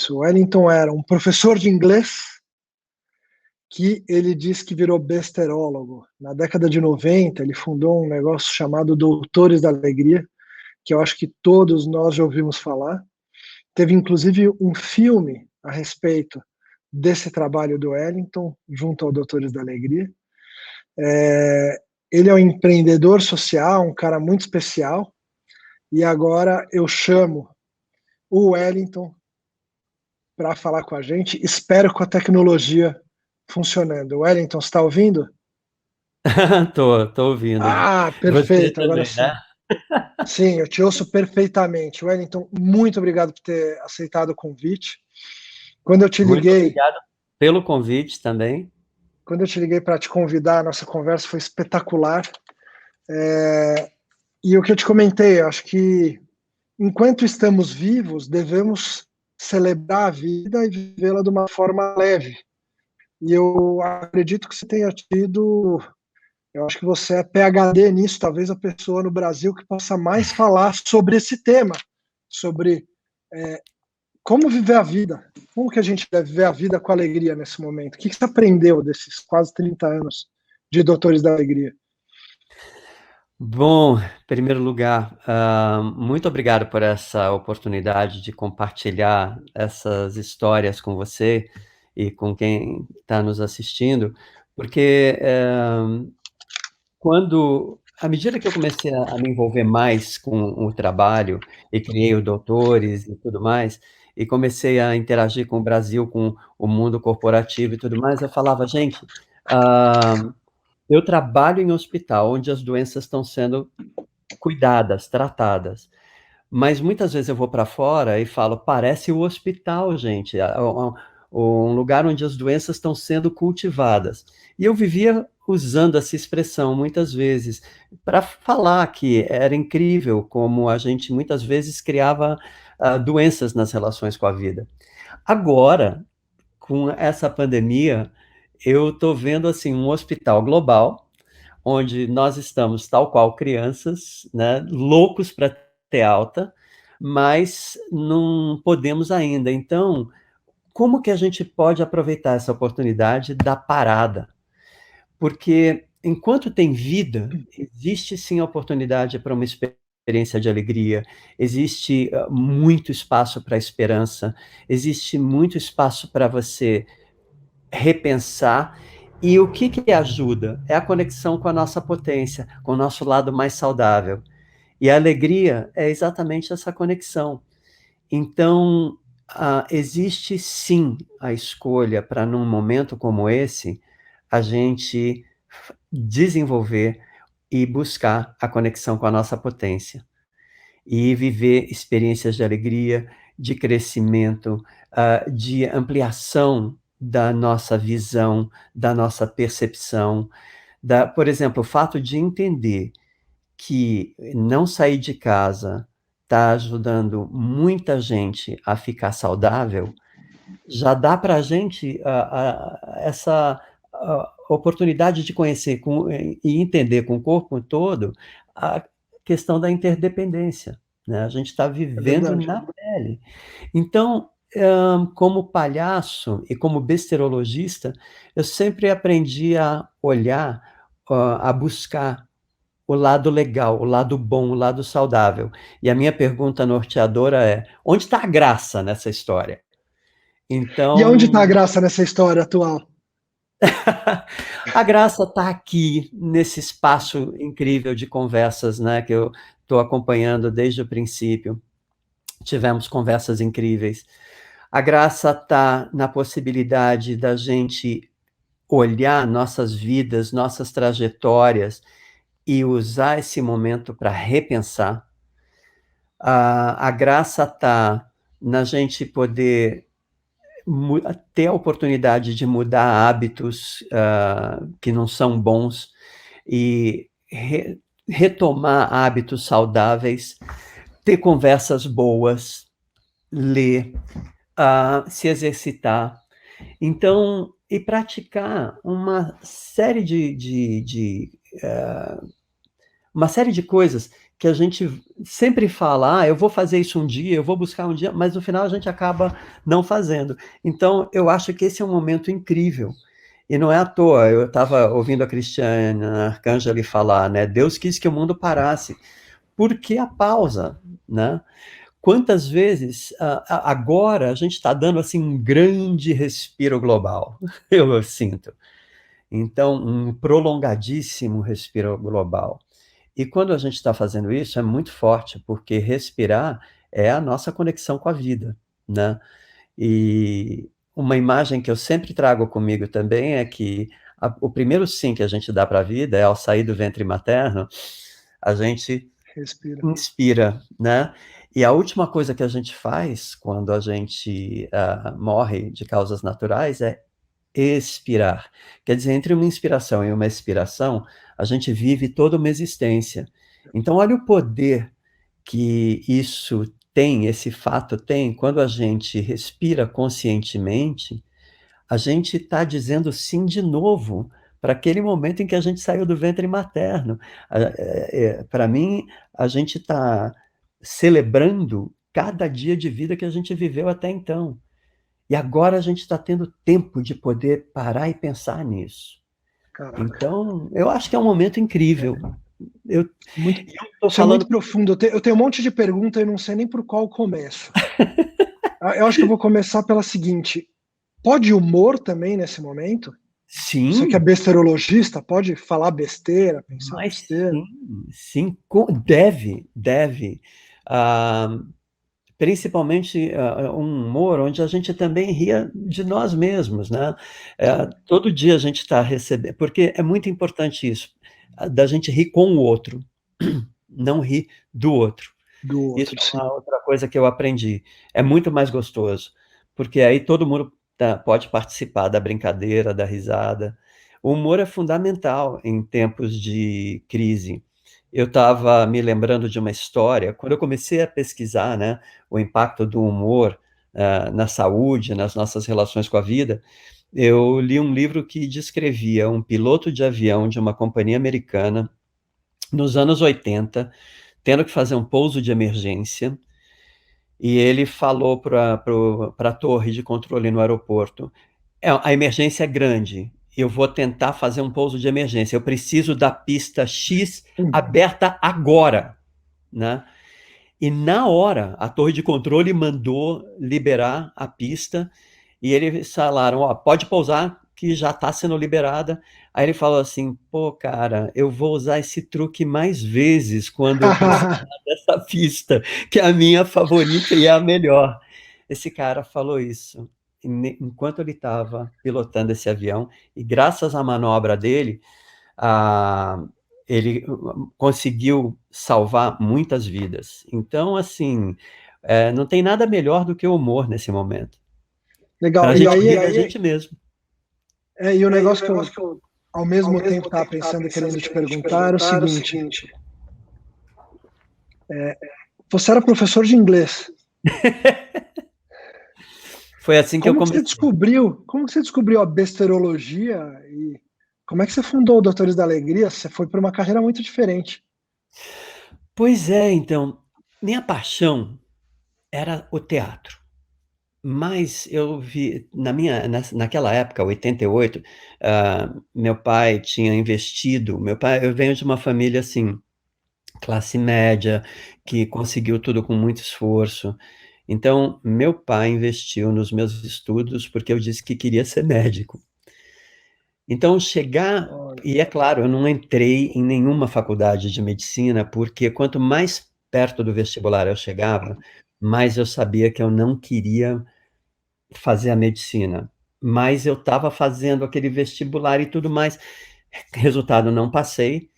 isso. O Wellington era um professor de inglês que ele diz que virou besterólogo. Na década de 90, ele fundou um negócio chamado Doutores da Alegria, que eu acho que todos nós já ouvimos falar. Teve inclusive um filme a respeito desse trabalho do Wellington, junto ao Doutores da Alegria. Ele é um empreendedor social, um cara muito especial, e agora eu chamo o Wellington para falar com a gente. Espero com a tecnologia funcionando. Wellington, você está ouvindo? Tô ouvindo. Ah, Você perfeito, agora também, né? sim. Sim, eu te ouço perfeitamente. Wellington, muito obrigado por ter aceitado o convite. Quando eu te Muito liguei, obrigado pelo convite também. quando eu te liguei para te convidar, a nossa conversa foi espetacular. E o que eu te comentei, acho que enquanto estamos vivos, devemos celebrar a vida e vivê-la de uma forma leve. E eu acredito que você tenha tido, eu acho que você é PhD nisso, talvez a pessoa no Brasil que possa mais falar sobre esse tema, sobre como viver a vida, como que a gente deve viver a vida com alegria nesse momento. O que você aprendeu desses quase 30 anos de Doutores da Alegria? Bom, em primeiro lugar, muito obrigado por essa oportunidade de compartilhar essas histórias com você e com quem está nos assistindo, porque à medida que eu comecei a me envolver mais com o trabalho e criei o Doutores e tudo mais, e comecei a interagir com o Brasil, com o mundo corporativo e tudo mais, eu falava, gente, ah, eu trabalho em hospital onde as doenças estão sendo cuidadas, tratadas. Mas muitas vezes eu vou para fora e falo, parece o hospital, gente, um lugar onde as doenças estão sendo cultivadas. E eu vivia usando essa expressão muitas vezes para falar que era incrível como a gente muitas vezes criava doenças nas relações com a vida. Agora, com essa pandemia, eu estou vendo assim um hospital global onde nós estamos tal qual crianças, né, loucos para ter alta, mas não podemos ainda. Então, como que a gente pode aproveitar essa oportunidade da parada? Porque enquanto tem vida, existe sim a oportunidade para uma experiência de alegria, existe muito espaço para esperança, existe muito espaço para você repensar. E o que que ajuda? É a conexão com a nossa potência, com o nosso lado mais saudável. E a alegria é exatamente essa conexão. Então, existe sim a escolha para, num momento como esse, a gente desenvolver e buscar a conexão com a nossa potência e viver experiências de alegria, de crescimento, de ampliação da nossa visão, da nossa percepção. Por exemplo, o fato de entender que não sair de casa está ajudando muita gente a ficar saudável, já dá para a gente essa oportunidade de conhecer e entender com o corpo todo a questão da interdependência, né? A gente está É vivendo verdade. na pele. Então, como palhaço e como besterologista, eu sempre aprendi a olhar, a buscar o lado legal, o lado bom, o lado saudável. E a minha pergunta norteadora é: onde está a graça nessa história? E onde está a Então, graça nessa história atual? a graça está aqui, nesse espaço incrível de conversas, né, que eu estou acompanhando desde o princípio. Tivemos conversas incríveis. A graça está na possibilidade da gente olhar nossas vidas, nossas trajetórias e usar esse momento para repensar. A graça está na gente poder ter a oportunidade de mudar hábitos que não são bons e retomar hábitos saudáveis, ter conversas boas, ler, se exercitar. Então, e praticar uma série uma série de coisas que a gente sempre fala, eu vou fazer isso um dia, eu vou buscar um dia, mas no final a gente acaba não fazendo. Então, eu acho que esse é um momento incrível. E não é à toa, eu estava ouvindo a Cristiana Arcangeli falar, né? Deus quis que o mundo parasse. Por que a pausa, né? Quantas vezes agora a gente está dando assim um grande respiro global, eu sinto. Então, um prolongadíssimo respiro global. E quando a gente está fazendo isso, é muito forte, porque respirar é a nossa conexão com a vida, né? E uma imagem que eu sempre trago comigo também é que o primeiro sim que a gente dá para a vida é ao sair do ventre materno, a gente Respira. inspira, né? E a última coisa que a gente faz quando a gente morre de causas naturais é expirar. Quer dizer, entre uma inspiração e uma expiração, a gente vive toda uma existência. Então, olha o poder que isso tem, esse fato tem, quando a gente respira conscientemente, a gente está dizendo sim de novo para aquele momento em que a gente saiu do ventre materno. Para mim, a gente está celebrando cada dia de vida que a gente viveu até então. E agora a gente está tendo tempo de poder parar e pensar nisso. Caraca. Então, eu acho que é um momento incrível. Eu Muito, estou isso é muito falando. profundo. Eu tenho um monte de perguntas e não sei nem por qual começo. Eu acho que eu vou começar pela seguinte: pode humor também nesse momento? Você que é Sim, besterologista, pode falar besteira, pensar mas besteira? sim, sim, deve. Ah, principalmente um humor onde a gente também ria de nós mesmos, né? Sim, Todo dia a gente está recebendo, porque é muito importante isso, da gente rir com o outro, não rir do outro. do Isso outro, é sim. uma outra coisa que eu aprendi. É muito mais gostoso, porque aí todo mundo pode participar da brincadeira, da risada. O humor é fundamental em tempos de crise. Eu estava me lembrando de uma história, quando eu comecei a pesquisar, né, o impacto do humor na saúde, nas nossas relações com a vida, eu li um livro que descrevia um piloto de avião de uma companhia americana nos anos 80 tendo que fazer um pouso de emergência, e ele falou para a torre de controle no aeroporto: a emergência é grande, eu vou tentar fazer um pouso de emergência, eu preciso da pista X aberta agora, né? E na hora, a torre de controle mandou liberar a pista e eles falaram, ó, pode pousar que já está sendo liberada. Aí ele falou assim, pô, cara, eu vou usar esse truque mais vezes quando eu precisar dessa pista, que é a minha favorita e é a melhor. Esse cara falou isso enquanto ele estava pilotando esse avião, e graças à manobra dele, a, ele conseguiu salvar muitas vidas. Então, assim, não tem nada melhor do que o humor nesse momento. Para Legal. a gente rir da gente mesmo. E o E o negócio que eu, negócio que eu, ao ao mesmo tempo, mesmo estava tempo, estava pensando e pensando querendo e te querendo te perguntar era o perguntar era o seguinte: seguinte: você era professor de inglês. Foi assim que eu comecei. Como que você descobriu a besterologia e como é que você fundou o Doutores da Alegria? Você foi para uma carreira muito diferente. Pois é, então, minha paixão era o teatro. Mas eu vi, naquela época, 88, meu pai tinha investido. Eu venho de uma família assim, classe média, que conseguiu tudo com muito esforço. Então, meu pai investiu nos meus estudos porque eu disse que queria ser médico. Então, Olha, e é claro, eu não entrei em nenhuma faculdade de medicina, porque quanto mais perto do vestibular eu chegava, mais eu sabia que eu não queria fazer a medicina. Mas eu estava fazendo aquele vestibular e tudo mais. Resultado, não passei.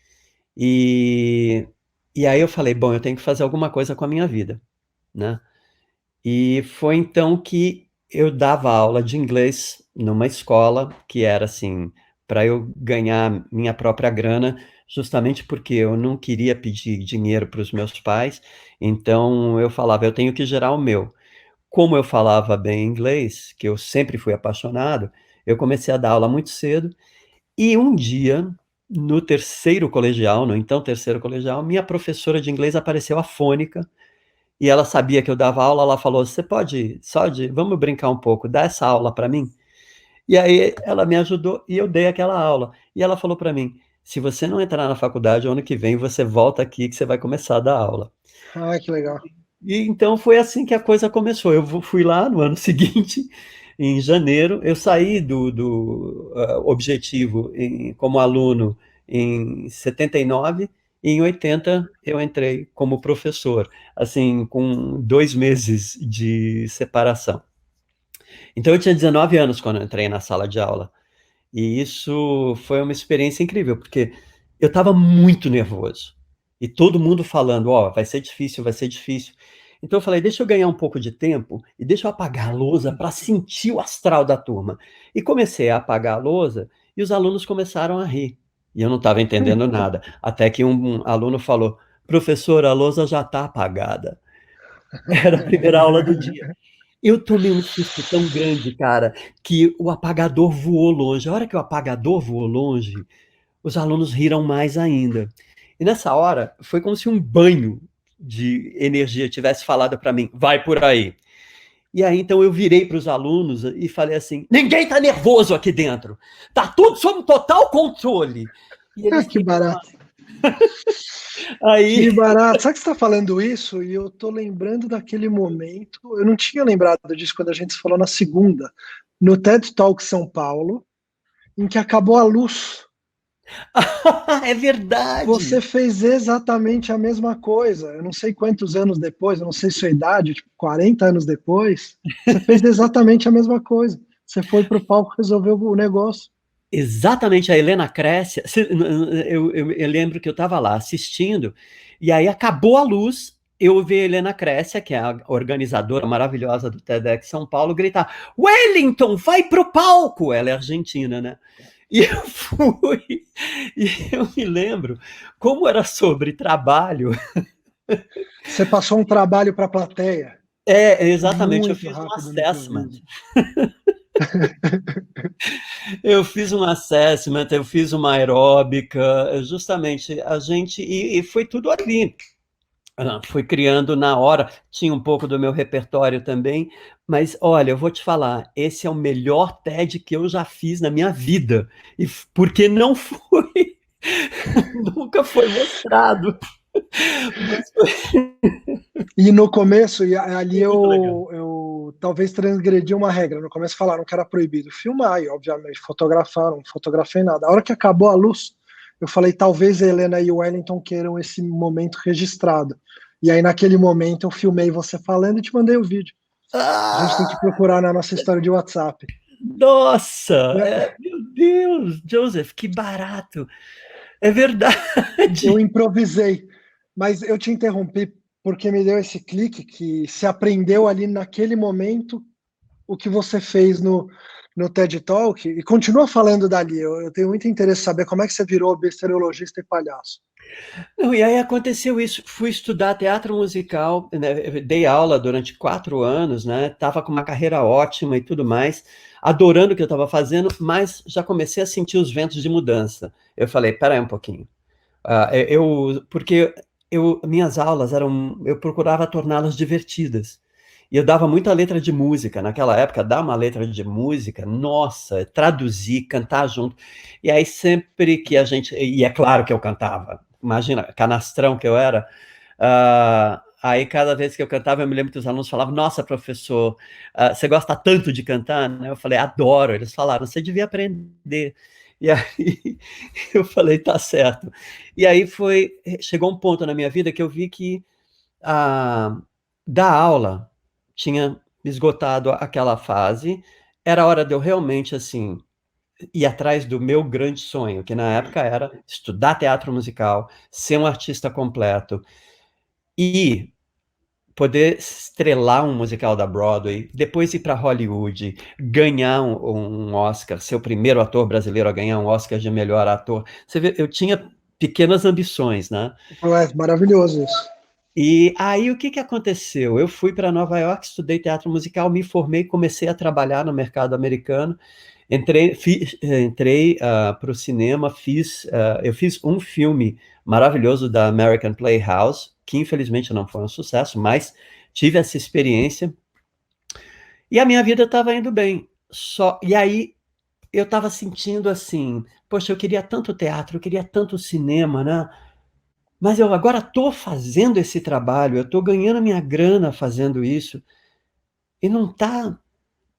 E, e aí eu falei, bom, eu tenho que fazer alguma coisa com a minha vida, né? E foi então que eu dava aula de inglês numa escola que era assim, para eu ganhar minha própria grana, justamente porque eu não queria pedir dinheiro para os meus pais, então eu falava, eu tenho que gerar o meu. Como eu falava bem inglês, que eu sempre fui apaixonado, eu comecei a dar aula muito cedo, e um dia no terceiro colegial, no então terceiro colegial, minha professora de inglês apareceu afônica, e ela sabia que eu dava aula, ela falou: "Você pode vamos brincar um pouco, dá essa aula para mim?". E aí ela me ajudou e eu dei aquela aula. E ela falou para mim: "Se você não entrar na faculdade, o ano que vem você volta aqui que você vai começar a dar aula". Ah, que legal. E então foi assim que a coisa começou. Eu fui lá no ano seguinte, em janeiro, eu saí do Objetivo como aluno em 79, e em 80 eu entrei como professor, assim, com 2 meses de separação. Então eu tinha 19 anos quando eu entrei na sala de aula. E isso foi uma experiência incrível, porque eu estava muito nervoso. E todo mundo falando, ó, vai ser difícil, vai ser difícil. Então eu falei, deixa eu ganhar um pouco de tempo e deixa eu apagar a lousa para sentir o astral da turma. E comecei a apagar a lousa e os alunos começaram a rir. E eu não estava entendendo nada. Até que um aluno falou, professor, a lousa já está apagada. Era a primeira aula do dia. Eu tomei um susto tão grande, cara, que o apagador voou longe. A hora que o apagador voou longe, os alunos riram mais ainda. E nessa hora, foi como se um banho de energia tivesse falado para mim: vai por aí. E aí, então, eu virei para os alunos e falei assim: ninguém está nervoso aqui dentro, tá tudo sob total controle. E Ah, eles que barato. aí. Que barato. Sabe que você está falando isso? E eu tô lembrando daquele momento. Eu não tinha lembrado disso quando a gente se falou na segunda, no TED Talk São Paulo, em que acabou a luz. É verdade! Você fez exatamente a mesma coisa. Eu não sei quantos anos depois, eu não sei sua idade, tipo 40 anos depois, você fez exatamente a mesma coisa. Você foi para o palco resolver o negócio. Exatamente, a Helena Crescia, eu lembro que eu estava lá assistindo, e aí acabou a luz, eu ouvi a Helena Crescia, que é a organizadora maravilhosa do TEDx São Paulo, gritar: Wellington, vai pro palco! Ela é argentina, né? E eu fui, e eu me lembro como era sobre trabalho. Você passou um trabalho para a plateia. Exatamente, eu Muito fiz um rápido no assessment. improviso. Eu fiz um assessment, eu fiz uma aeróbica, justamente a gente, e foi tudo ali. Fui criando na hora, tinha um pouco do meu repertório também, mas olha, eu vou te falar, esse é o melhor TED que eu já fiz na minha vida, e porque não foi, nunca foi mostrado, mas foi, E no começo, e ali foi muito legal. eu talvez transgredi uma regra. No começo falaram que era proibido filmar, e obviamente fotografar, não fotografei nada. A hora que acabou a luz, eu falei, talvez a Helena e o Wellington queiram esse momento registrado. E aí, naquele momento, eu filmei você falando e te mandei o vídeo. A gente tem Ah, que procurar na nossa história de WhatsApp. nossa, É, meu Deus, Joseph, que barato, é eu verdade. improvisei, mas eu te interrompi porque me deu esse clique que se aprendeu ali naquele momento o que você fez no TED Talk e continua falando dali. Eu tenho muito interesse em saber como é que você virou besteurologista e palhaço. Não, e aí aconteceu isso, fui estudar teatro musical, né, dei aula durante 4 anos, né, estava com uma carreira ótima e tudo mais, adorando o que eu estava fazendo, mas já comecei a sentir os ventos de mudança. Eu falei, peraí um pouquinho, porque minhas aulas eu procurava torná-las divertidas, e eu dava muita letra de música, naquela época, dar uma letra de música, nossa, traduzir, cantar junto, e aí sempre que a gente, e é claro que eu cantava, imagina, canastrão que eu era, aí cada vez que eu cantava, eu me lembro que os alunos falavam, nossa, professor, você gosta tanto de cantar, né? Eu falei, adoro. Eles falaram, você devia aprender. E aí eu falei, tá certo. E aí chegou um ponto na minha vida que eu vi que da aula tinha esgotado aquela fase, era hora de eu realmente, assim, ir atrás do meu grande sonho, que na época era estudar teatro musical, ser um artista completo e poder estrelar um musical da Broadway, depois ir para Hollywood, ganhar um Oscar, ser o primeiro ator brasileiro a ganhar um Oscar de melhor ator. Você vê, eu tinha pequenas ambições, né? É maravilhoso isso. E aí o que que aconteceu? Eu fui para Nova York, estudei teatro musical, me formei, comecei a trabalhar no mercado americano, entrei para o cinema, eu fiz um filme maravilhoso da American Playhouse, que infelizmente não foi um sucesso, mas tive essa experiência e a minha vida estava indo bem. E aí eu estava sentindo assim, poxa, eu queria tanto teatro, eu queria tanto cinema, né? Mas eu agora estou fazendo esse trabalho, eu estou ganhando minha grana fazendo isso, e não está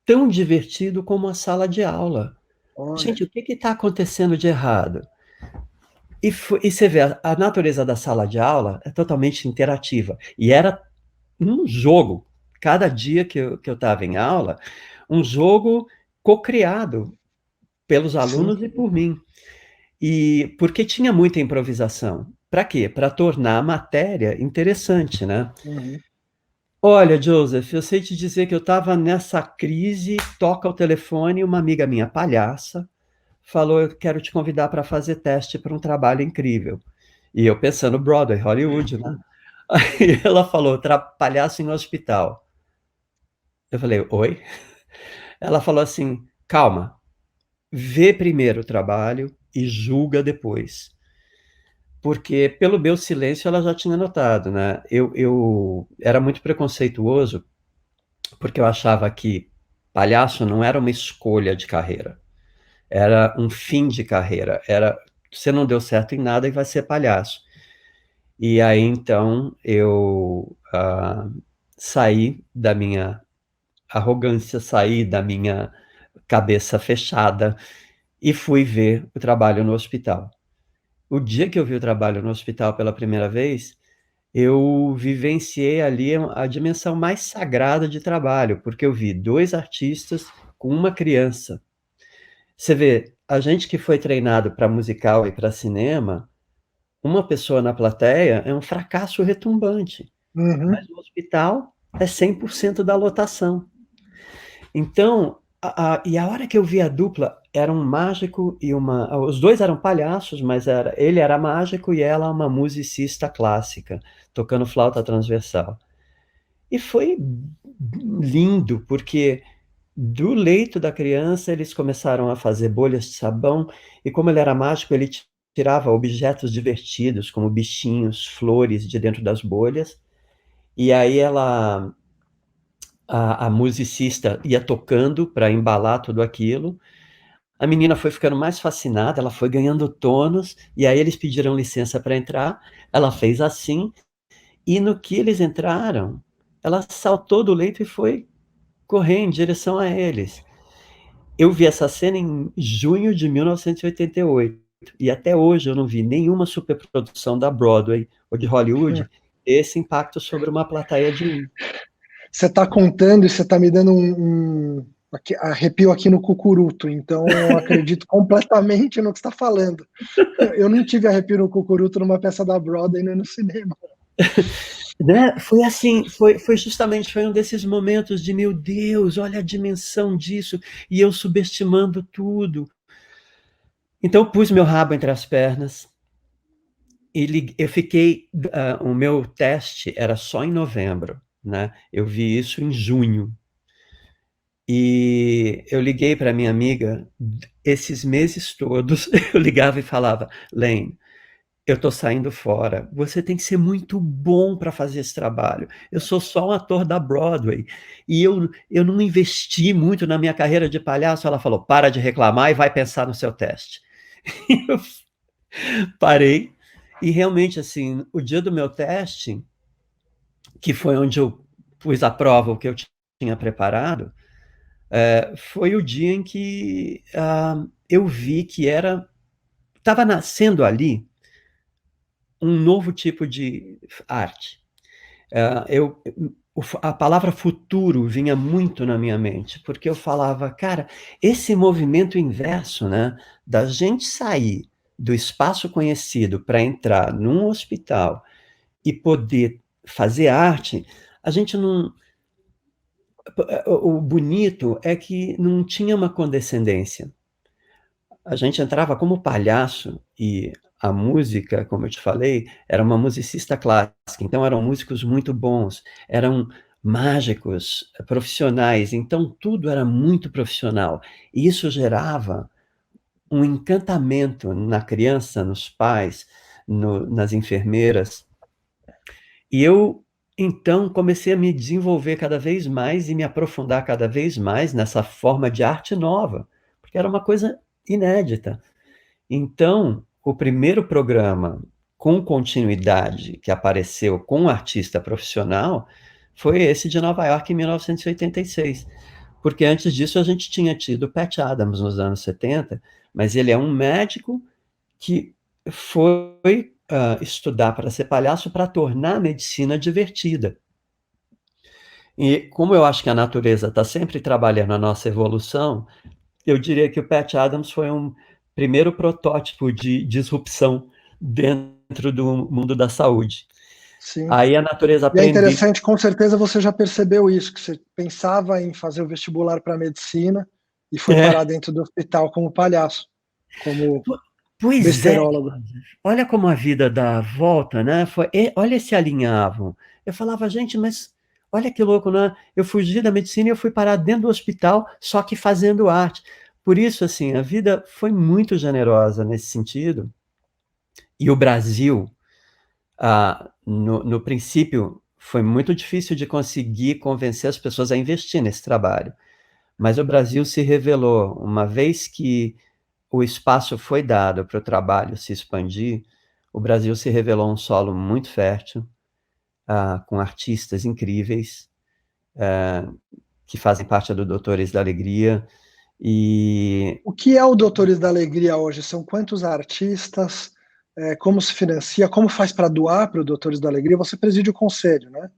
tão divertido como a sala de aula. Olha, Gente, o que está acontecendo de errado? E você vê, a natureza da sala de aula é totalmente interativa. E era um jogo. Cada dia que eu estava em aula, um jogo co-criado pelos sim. alunos e por mim. E porque tinha muita improvisação. Para quê? Para tornar a matéria interessante, né? Uhum. Olha, Joseph, eu sei te dizer que eu estava nessa crise, toca o telefone, uma amiga minha, palhaça, falou, eu quero te convidar para fazer teste para um trabalho incrível. E eu pensando, Broadway, Hollywood, né? Aí ela falou, palhaço em hospital. Eu falei, oi? Ela falou assim, calma, vê primeiro o trabalho e julga depois. Porque pelo meu silêncio ela já tinha notado, né? Eu era muito preconceituoso porque eu achava que palhaço não era uma escolha de carreira, era um fim de carreira. Era você não deu certo em nada e vai ser palhaço. E aí então eu saí da minha arrogância, saí da minha cabeça fechada e fui ver o trabalho no hospital. O dia que eu vi o trabalho no hospital pela primeira vez, eu vivenciei ali a dimensão mais sagrada de trabalho, porque eu vi dois artistas com uma criança. Você vê, a gente que foi treinado para musical e para cinema, uma pessoa na plateia é um fracasso retumbante, Uhum. mas no hospital é 100% da lotação. Então, e a hora que eu vi a dupla, era um mágico e uma. Os dois eram palhaços, mas ele era mágico e ela uma musicista clássica, tocando flauta transversal. E foi lindo, porque do leito da criança eles começaram a fazer bolhas de sabão, e como ele era mágico, ele tirava objetos divertidos, como bichinhos, flores de dentro das bolhas, e aí a musicista ia tocando para embalar tudo aquilo. A menina foi ficando mais fascinada, ela foi ganhando tônus, e aí eles pediram licença para entrar. Ela fez assim, e no que eles entraram, ela saltou do leito e foi correr em direção a eles. Eu vi essa cena em junho de 1988, e até hoje eu não vi nenhuma superprodução da Broadway ou de Hollywood esse impacto sobre uma plateia de um. Você está contando e você está me dando arrepio aqui no cucuruto, então eu acredito completamente no que você está falando. Eu não tive arrepio no cucuruto numa peça da Broadway nem no cinema. Né? Foi assim, foi justamente foi um desses momentos de meu Deus, olha a dimensão disso, e eu subestimando tudo. Então eu pus meu rabo entre as pernas e eu fiquei, o meu teste era só em novembro, né? Eu vi isso em junho. E eu liguei para minha amiga, esses meses todos, eu ligava e falava, Lane, eu estou saindo fora. Você tem que ser muito bom para fazer esse trabalho. Eu sou só um ator da Broadway e eu não investi muito na minha carreira de palhaço. Ela falou: para de reclamar e vai pensar no seu teste. Eu parei e realmente, assim, o dia do meu teste, que foi onde eu pus à prova o que eu tinha preparado, foi o dia em que eu vi que estava nascendo ali um novo tipo de arte. Eu, a palavra futuro vinha muito na minha mente, porque eu falava, cara, esse movimento inverso, né, da gente sair do espaço conhecido para entrar num hospital e poder fazer arte, a gente não. O bonito é que não tinha uma condescendência. A gente entrava como palhaço e a música, como eu te falei, era uma musicista clássica, então eram músicos muito bons, eram mágicos, profissionais, então tudo era muito profissional. E isso gerava um encantamento na criança, nos pais, nas enfermeiras. E eu, então, comecei a me desenvolver cada vez mais e me aprofundar cada vez mais nessa forma de arte nova, porque era uma coisa inédita. Então, o primeiro programa com continuidade que apareceu com um artista profissional foi esse de Nova York em 1986. Porque antes disso a gente tinha tido Pat Adams nos anos 70, mas ele é um médico que foi estudar para ser palhaço para tornar a medicina divertida. E como eu acho que a natureza está sempre trabalhando a nossa evolução, eu diria que o Pat Adams foi um primeiro protótipo de disrupção dentro do mundo da saúde. Sim. Aí a natureza E é aprendeu. interessante, com certeza você já percebeu isso, que você pensava em fazer o vestibular para medicina e foi parar É, dentro do hospital como palhaço, como pois é, besterólogo. olha como a vida dá a volta, né? Olha se alinhavam. Eu falava, gente, mas olha que louco, né? Eu fugi da medicina e eu fui parar dentro do hospital, só que fazendo arte. Por isso, assim, a vida foi muito generosa nesse sentido. E o Brasil, no princípio, foi muito difícil de conseguir convencer as pessoas a investir nesse trabalho. Mas o Brasil se revelou, uma vez que o espaço foi dado para o trabalho se expandir, o Brasil se revelou um solo muito fértil, com artistas incríveis, que fazem parte do Doutores da Alegria, e O que é o Doutores da Alegria hoje? São quantos artistas? Como se financia? Como faz para doar para o Doutores da Alegria? Você preside o conselho, né?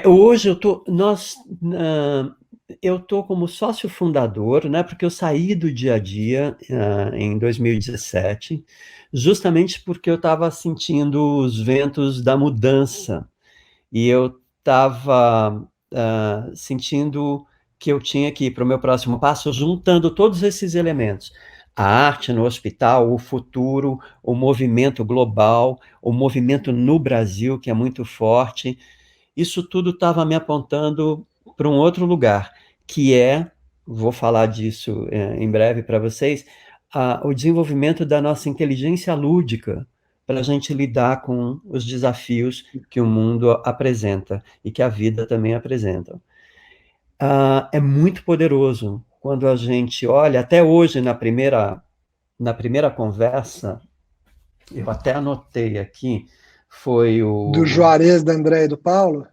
hoje eu tô como sócio fundador, né, porque eu saí do dia a dia em 2017, justamente porque eu estava sentindo os ventos da mudança. E eu estava sentindo que eu tinha que ir para o meu próximo passo, juntando todos esses elementos. A arte no hospital, o futuro, o movimento global, o movimento no Brasil, que é muito forte. Isso tudo estava me apontando para um outro lugar, que é, vou falar disso em breve para vocês, o desenvolvimento da nossa inteligência lúdica para a gente lidar com os desafios que o mundo apresenta e que a vida também apresenta. É muito poderoso quando a gente olha, até hoje na primeira conversa, eu até anotei aqui, foi Do o Juarez, da André e do Paulo?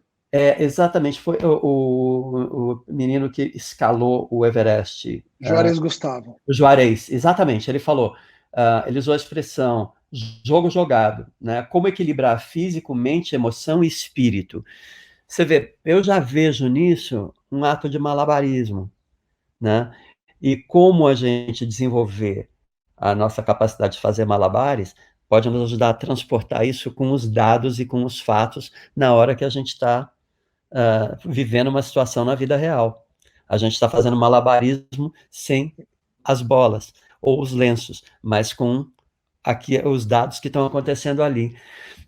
exatamente, foi o menino que escalou o Everest, Juarez Gustavo. o Juarez, exatamente, ele falou, ele usou a expressão jogo jogado, né? Como equilibrar físico, mente, emoção e espírito. Você vê, eu já vejo nisso um ato de malabarismo, né? E como a gente desenvolver a nossa capacidade de fazer malabares pode nos ajudar a transportar isso com os dados e com os fatos na hora que a gente está vivendo uma situação na vida real. A gente está fazendo malabarismo sem as bolas ou os lenços, mas com aqui os dados que estão acontecendo ali.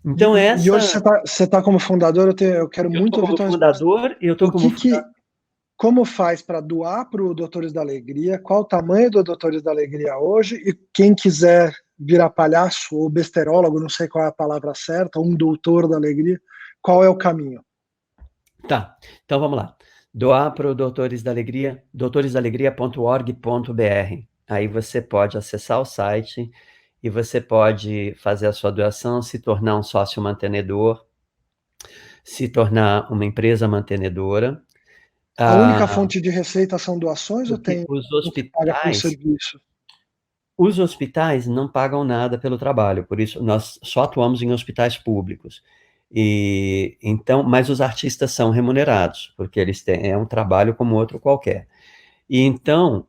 Então, E hoje você tá como fundador, eu quero eu muito estou ouvir como tua resposta. fundador e eu estou O como que fundador. que, como faz para doar para o Doutores da Alegria? Qual o tamanho do Doutores da Alegria hoje? E quem quiser virar palhaço ou besterólogo, não sei qual é a palavra certa, um doutor da alegria, qual é o caminho? Tá, então vamos lá. Doar para o Doutores da Alegria, doutoresdalegria.org.br. Aí você pode acessar o site e você pode fazer a sua doação, se tornar um sócio mantenedor, se tornar uma empresa mantenedora. A única Ah, fonte de receita são doações ou porque tem um que paga com serviço? os hospitais não pagam nada pelo trabalho, por isso nós só atuamos em hospitais públicos. E então, mas os artistas são remunerados, porque eles têm, é um trabalho como outro qualquer. E então,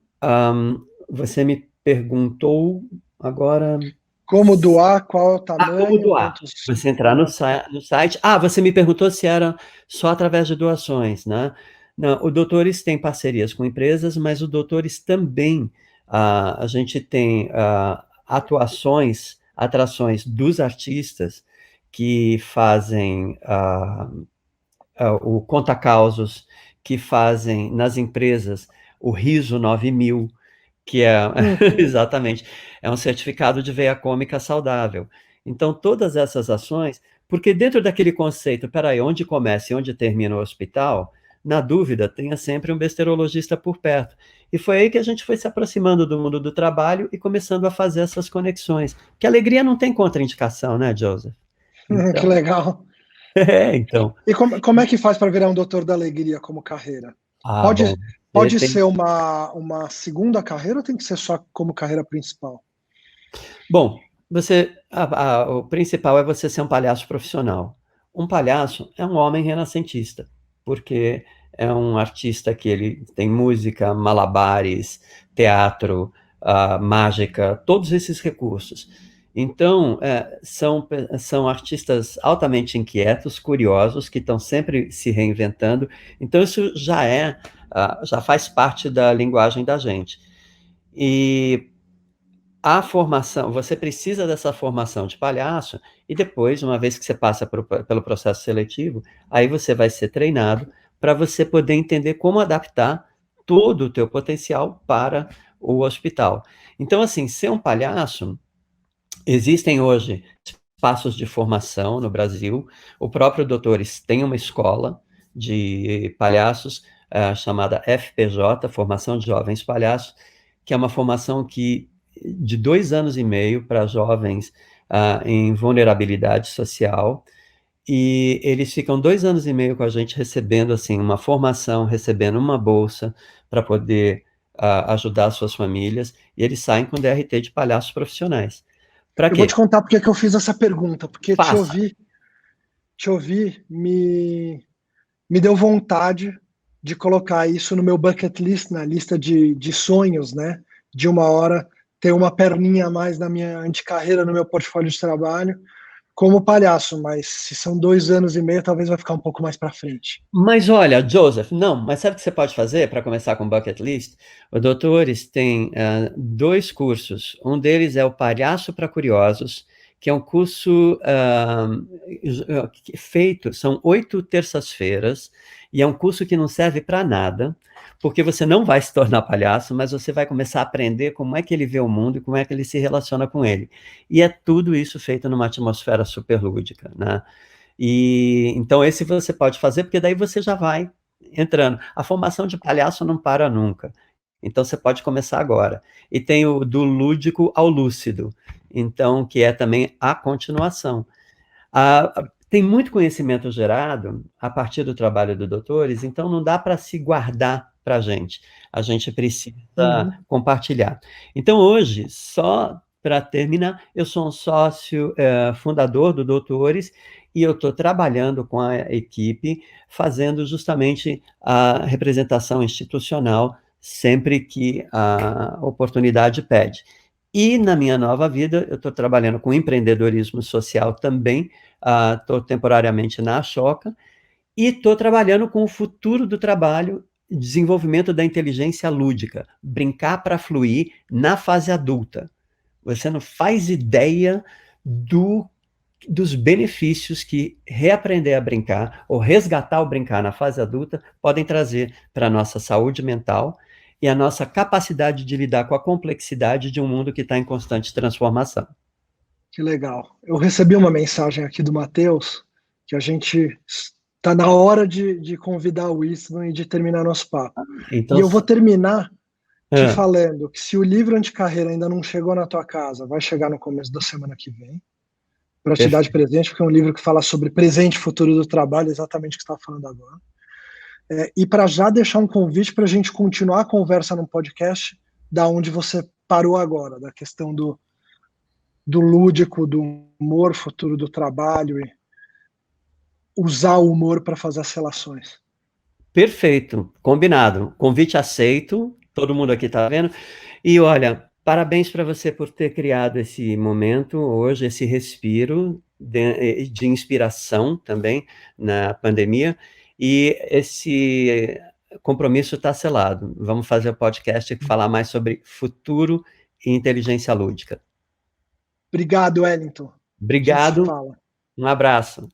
você me perguntou agora, Como doar, qual é o como tamanho, doar? quantos. Você entrar no site. Você me perguntou se era só através de doações, né? Não, o Doutores tem parcerias com empresas, mas o Doutores também, a gente tem atuações atrações dos artistas que fazem o conta-causos, que fazem nas empresas o Riso 9000, que é Uhum. exatamente, é um certificado de veia cômica saudável. Então, todas essas ações, porque dentro daquele conceito, espera aí, onde começa e onde termina o hospital, na dúvida, tenha sempre um besterologista por perto. E foi aí que a gente foi se aproximando do mundo do trabalho e começando a fazer essas conexões. Que alegria não tem contraindicação, né, Joseph? Que Então, legal. então. E como é que faz para virar um doutor da alegria como carreira? Ah, bom, Pode, você pode tem. ser uma segunda carreira ou tem que ser só como carreira principal? Bom, o principal é você ser um palhaço profissional. Um palhaço é um homem renascentista, porque é um artista que ele tem música, malabares, teatro, mágica, todos esses recursos. Então, são artistas altamente inquietos, curiosos, que estão sempre se reinventando. Então, isso já faz parte da linguagem da gente. E a formação, você precisa dessa formação de palhaço, e depois, uma vez que você passa pelo processo seletivo, aí você vai ser treinado para você poder entender como adaptar todo o teu potencial para o hospital. Então, assim, ser um palhaço, existem hoje espaços de formação no Brasil, o próprio Doutores tem uma escola de palhaços, chamada FPJ, Formação de Jovens Palhaços, que é uma formação de 2 anos e meio para jovens em vulnerabilidade social, e eles ficam 2 anos e meio com a gente recebendo assim uma formação, recebendo uma bolsa para poder ajudar suas famílias, e eles saem com DRT de palhaços profissionais. Para Eu vou te quê? contar porque que eu fiz essa pergunta, porque Faça. te ouvir me deu vontade de colocar isso no meu bucket list, na lista de sonhos, né? De uma hora ter uma perninha a mais na minha anticarreira, no meu portfólio de trabalho, como palhaço, mas se são 2 anos e meio, talvez vai ficar um pouco mais para frente. Mas olha, Joseph, não, mas sabe o que você pode fazer para começar com bucket list? Os doutores têm 2 cursos. Um deles é o Palhaço para Curiosos, que é um curso feito, são 8 terças-feiras, e é um curso que não serve para nada, porque você não vai se tornar palhaço, mas você vai começar a aprender como é que ele vê o mundo e como é que ele se relaciona com ele. E é tudo isso feito numa atmosfera super lúdica, né? E então esse você pode fazer, porque daí você já vai entrando. A formação de palhaço não para nunca. Então você pode começar agora. E tem o do lúdico ao lúcido, então que é também a continuação. Tem muito conhecimento gerado a partir do trabalho dos doutores, então não dá para se guardar para a gente precisa Uhum. compartilhar. Então hoje, só para terminar, eu sou um sócio fundador do Doutores, e eu estou trabalhando com a equipe, fazendo justamente a representação institucional sempre que a oportunidade pede. E na minha nova vida, eu estou trabalhando com empreendedorismo social também, estou temporariamente na Ashoka, e estou trabalhando com o futuro do trabalho, desenvolvimento da inteligência lúdica, brincar para fluir na fase adulta. Você não faz ideia dos benefícios que reaprender a brincar ou resgatar o brincar na fase adulta podem trazer para a nossa saúde mental e a nossa capacidade de lidar com a complexidade de um mundo que está em constante transformação. Que legal. Eu recebi uma mensagem aqui do Matheus que a gente está na hora de convidar o Eastman e de terminar nosso papo. E Então, eu vou terminar te ah, falando que se o livro Anticarreira ainda não chegou na tua casa, vai chegar no começo da semana que vem, para te dar de perfeito. presente, porque é um livro que fala sobre presente e futuro do trabalho, exatamente o que você está falando agora. E para já deixar um convite para a gente continuar a conversa no podcast, da onde você parou agora, da questão do lúdico, do humor, futuro do trabalho e usar o humor para fazer as relações. Perfeito, combinado. Convite aceito, todo mundo aqui está vendo. E olha, parabéns para você por ter criado esse momento hoje, esse respiro de inspiração também na pandemia. E esse compromisso está selado. Vamos fazer o podcast e falar mais sobre futuro e inteligência lúdica. Obrigado, Wellington. A gente se Obrigado, fala. um abraço.